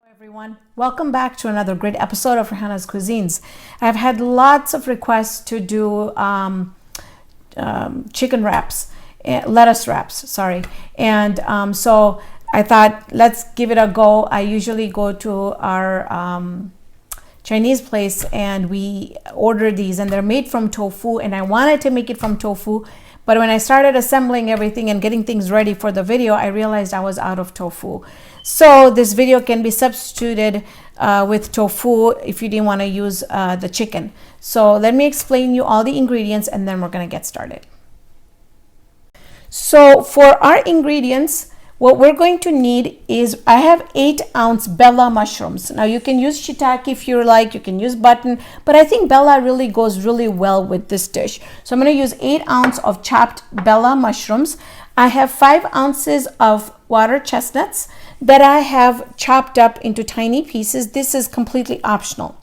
Everyone, welcome back to another great episode of Raihana's Cuisines. I've had lots of requests to do chicken wraps, lettuce wraps, sorry. And so I thought, let's give it a go. I usually go to our Chinese place and we order these, and they're made from tofu, and I wanted to make it from tofu. But when I started assembling everything and getting things ready for the video, I realized I was out of tofu. So this video can be substituted with tofu if you didn't want to use the chicken. So let me explain you all the ingredients and then we're going to get started. So for our ingredients, what we're going to need is, I have 8-ounce Bella mushrooms. Now you can use shiitake if you like, you can use button, but I think Bella really goes really well with this dish. So I'm going to use 8 ounces of chopped Bella mushrooms. I have 5 ounces of water chestnuts that I have chopped up into tiny pieces. This is completely optional.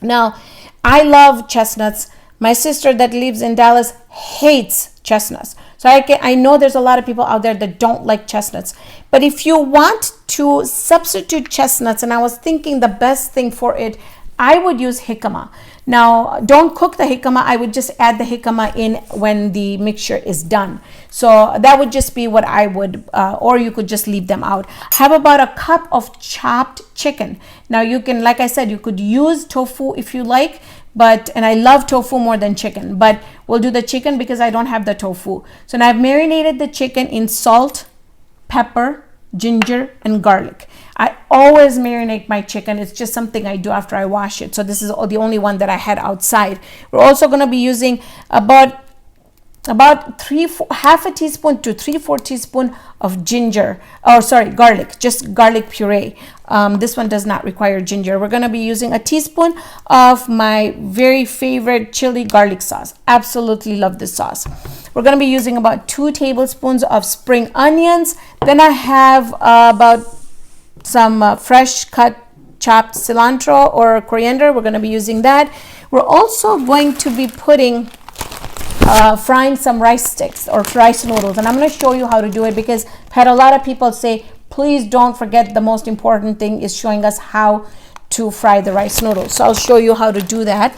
Now, I love chestnuts. My sister that lives in Dallas hates chestnuts. So I know there's a lot of people out there that don't like chestnuts. But if you want to substitute chestnuts, and I was thinking the best thing for it, I would use jicama. Now, don't cook the jicama. I would just add the jicama in when the mixture is done. So that would just be what I would, or you could just leave them out. Have about a cup of chopped chicken. Now you can, like I said, you could use tofu if you like, and I love tofu more than chicken, but we'll do the chicken because I don't have the tofu. So now I've marinated the chicken in salt, pepper, ginger, and garlic. I always marinate my chicken. It's just something I do after I wash it. So this is the only one that I had outside. We're also going to be using about half a teaspoon to 3/4 teaspoon of garlic, just garlic puree. This one does not require ginger. We're going to be using a teaspoon of my very favorite chili garlic sauce. Absolutely love this sauce. We're going to be using about 2 tablespoons of spring onions. Then I have about some fresh cut chopped cilantro or coriander. We're going to be using that. We're also going to be frying some rice sticks or rice noodles, and I'm going to show you how to do it because I've had a lot of people say, please don't forget the most important thing is showing us how to fry the rice noodles. So I'll show you how to do that.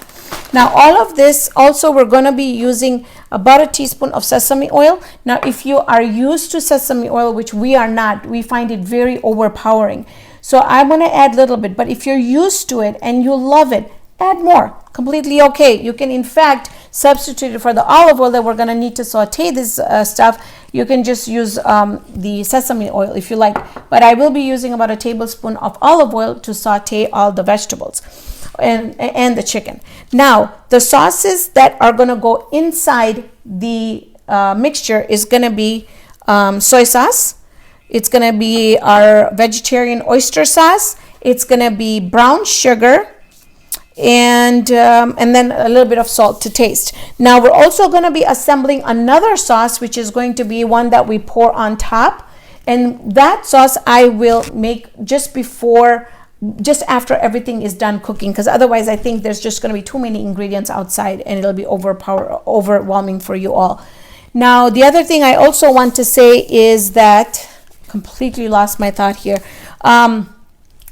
Now all of this, also we're going to be using about a teaspoon of sesame oil. Now if you are used to sesame oil, which we are not, we find it very overpowering. So I'm going to add a little bit, but if you're used to it and you love it, add more. Completely okay. You can in fact substitute it for the olive oil that we're going to need to saute this stuff. You can just use the sesame oil if you like, but I will be using about a tablespoon of olive oil to saute all the vegetables and the chicken. Now the sauces that are going to go inside the mixture is going to be soy sauce. It's going to be our vegetarian oyster sauce. It's going to be brown sugar, and then a little bit of salt to taste. Now we're also going to be assembling another sauce, which is going to be one that we pour on top, and that sauce I will make just after everything is done cooking, because otherwise I think there's just going to be too many ingredients outside and it'll be overwhelming for you all. Now the other thing I also want to say is that completely lost my thought here.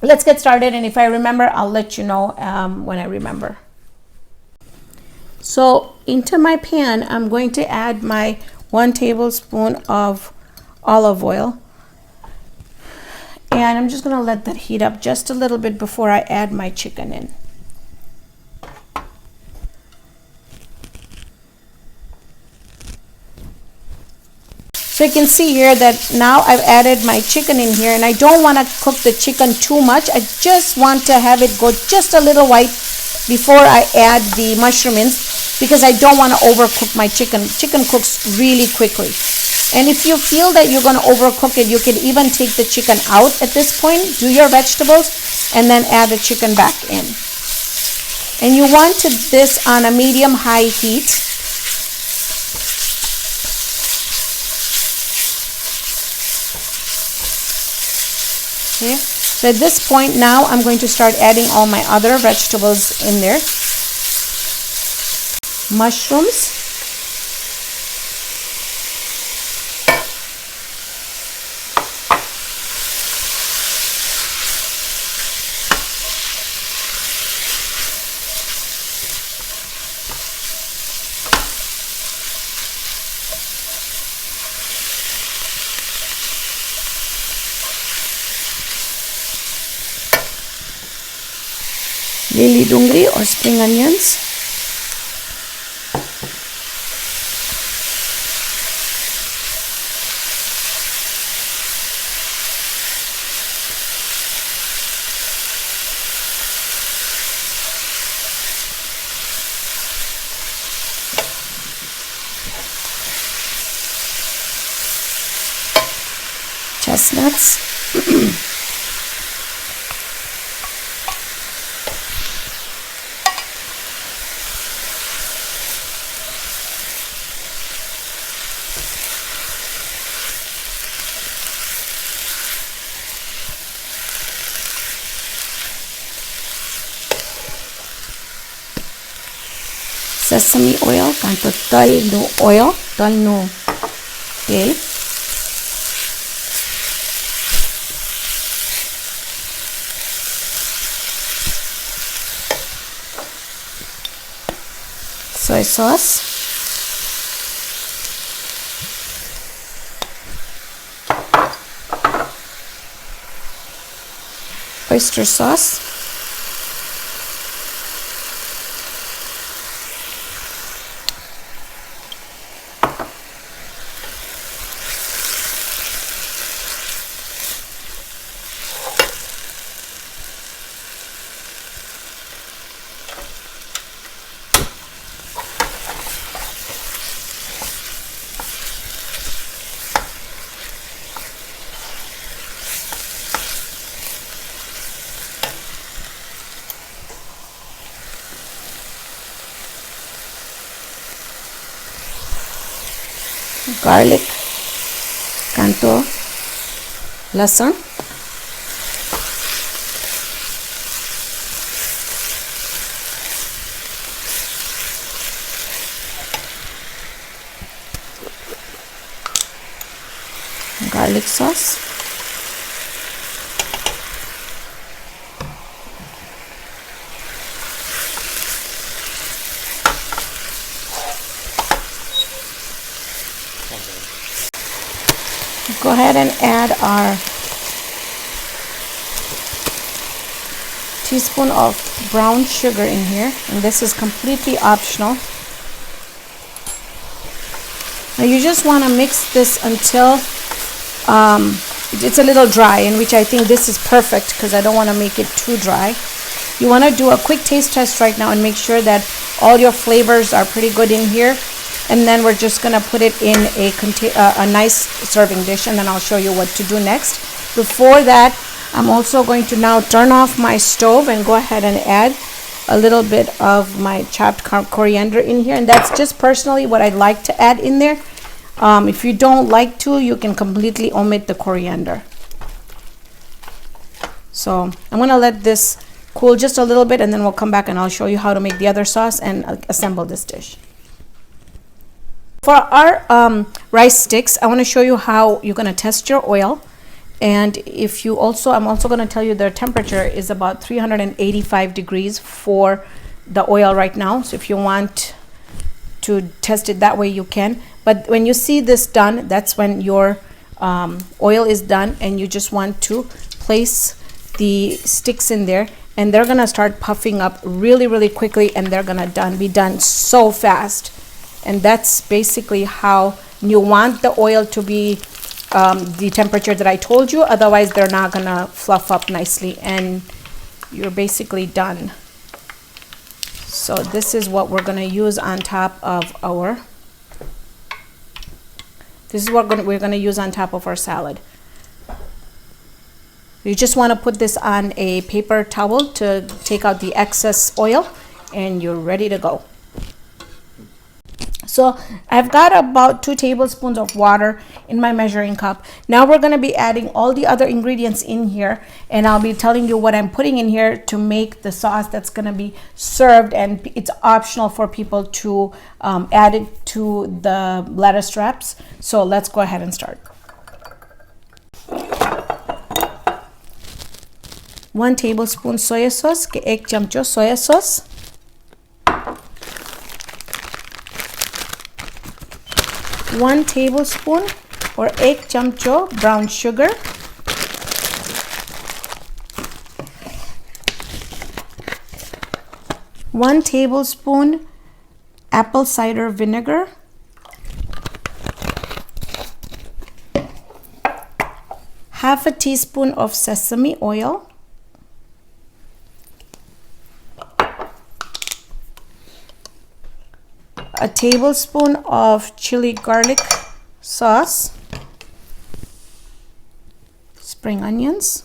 Let's get started, and if I remember, I'll let you know when I remember. So into my pan, I'm going to add my 1 tablespoon of olive oil. And I'm just going to let that heat up just a little bit before I add my chicken in. So you can see here that now I've added my chicken in here, and I don't want to cook the chicken too much. I just want to have it go just a little white before I add the mushroom in, because I don't want to overcook my chicken. Chicken cooks really quickly. And if you feel that you're going to overcook it, you can even take the chicken out at this point, do your vegetables, and then add the chicken back in. And you want this on a medium-high heat. Okay. So at this point now, I'm going to start adding all my other vegetables in there. Mushrooms. lili dungri or spring onions, chestnuts, sesame oil, kanto tal no oil, tal no tel, soy sauce, oyster sauce, garlic, kanto lasan, garlic sauce, go ahead and add our teaspoon of brown sugar in here, and this is completely optional. Now you just want to mix this until it's a little dry, in which I think this is perfect because I don't want to make it too dry. You want to do a quick taste test right now and make sure that all your flavors are pretty good in here. And then we're just going to put it in a nice serving dish, and then I'll show you what to do next. Before that, I'm also going to now turn off my stove and go ahead and add a little bit of my chopped coriander in here. And that's just personally what I'd like to add in there. If you don't like to, you can completely omit the coriander. So I'm going to let this cool just a little bit, and then we'll come back and I'll show you how to make the other sauce and assemble this dish. For our rice sticks, I want to show you how you're going to test your oil. And if you also, I'm also going to tell you their temperature is about 385 degrees for the oil right now. So if you want to test it that way, you can. But when you see this done, that's when your oil is done, and you just want to place the sticks in there, and they're going to start puffing up really, really quickly, and they're going to be done so fast. And that's basically how you want the oil to be, the temperature that I told you. Otherwise, they're not going to fluff up nicely, and you're basically done. So this is what we're going to use on top of our, we're going to use on top of our salad. You just want to put this on a paper towel to take out the excess oil, and you're ready to go. So I've got about 2 tablespoons of water in my measuring cup. Now we're going to be adding all the other ingredients in here, and I'll be telling you what I'm putting in here to make the sauce that's going to be served, and it's optional for people to add it to the lettuce wraps. So let's go ahead and start. 1 tablespoon soya sauce, के 1 चमचो soya sauce, 1 tablespoon or 1 चमचो brown sugar, 1 1 tablespoon apple cider vinegar, half a teaspoon of sesame oil, a tablespoon of chili garlic sauce, spring onions,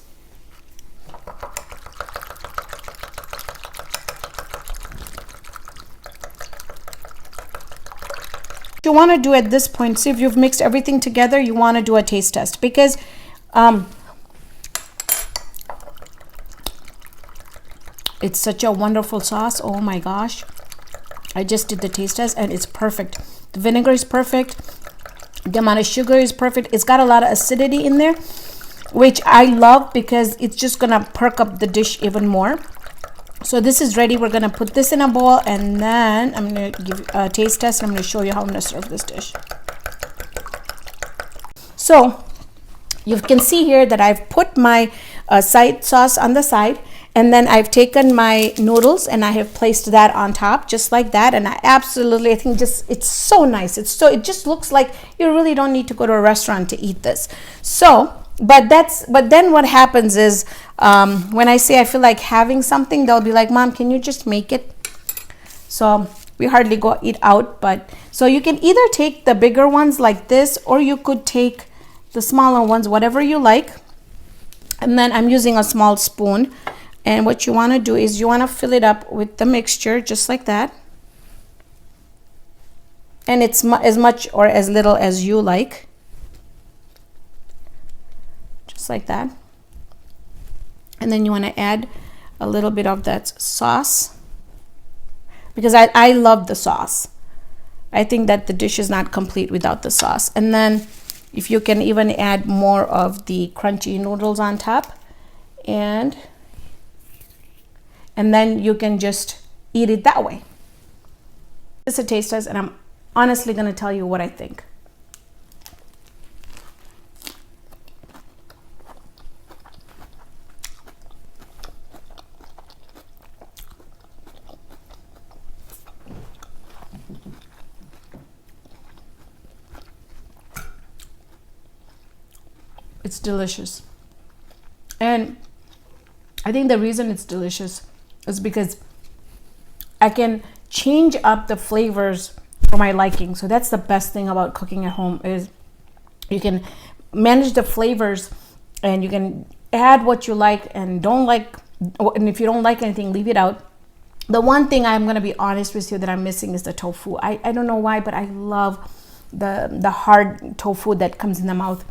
you want to do at this point, see if you've mixed everything together, you want to do a taste test, because it's such a wonderful sauce. Oh my gosh, I just did the taste test and it's perfect. The vinegar is perfect, the amount of sugar is perfect. It's got a lot of acidity in there, which I love because it's just gonna perk up the dish even more. So this is ready. We're gonna put this in a bowl, and then I'm gonna give a taste test, and I'm gonna show you how I'm gonna serve this dish. So you can see here that I've put my side sauce on the side, and then I've taken my noodles and I have placed that on top just like that. And I think just it's so nice. It just looks like you really don't need to go to a restaurant to eat this. So but then what happens is when I say I feel like having something, they'll be like, Mom, can you just make it? So we hardly go eat out, but so you can either take the bigger ones like this, or you could take the smaller ones, whatever you like. And then I'm using a small spoon, and what you want to do is you want to fill it up with the mixture just like that, and it's as much or as little as you like, just like that. And then you want to add a little bit of that sauce, because I love the sauce. I think that the dish is not complete without the sauce. And then if you can even add more of the crunchy noodles on top, and then you can just eat it that way. It's a taste test, and I'm honestly going to tell you what I think. It's delicious. And I think the reason it's delicious is because I can change up the flavors for my liking. So that's the best thing about cooking at home, is you can manage the flavors and you can add what you like and don't like, and if you don't like anything, leave it out. The one thing I'm going to be honest with you that I'm missing is the tofu. I don't know why, but I love the hard tofu that comes in the mouth.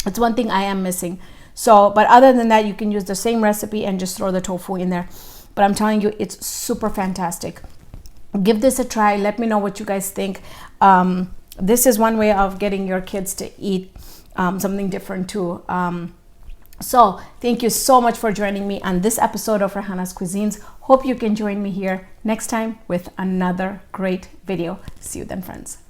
It's one thing I am missing. So, but other than that, you can use the same recipe and just throw the tofu in there. But I'm telling you, it's super fantastic. Give this a try. Let me know what you guys think. This is one way of getting your kids to eat something different too. So thank you so much for joining me on this episode of Raihana's Cuisines. Hope you can join me here next time with another great video. See you then, friends.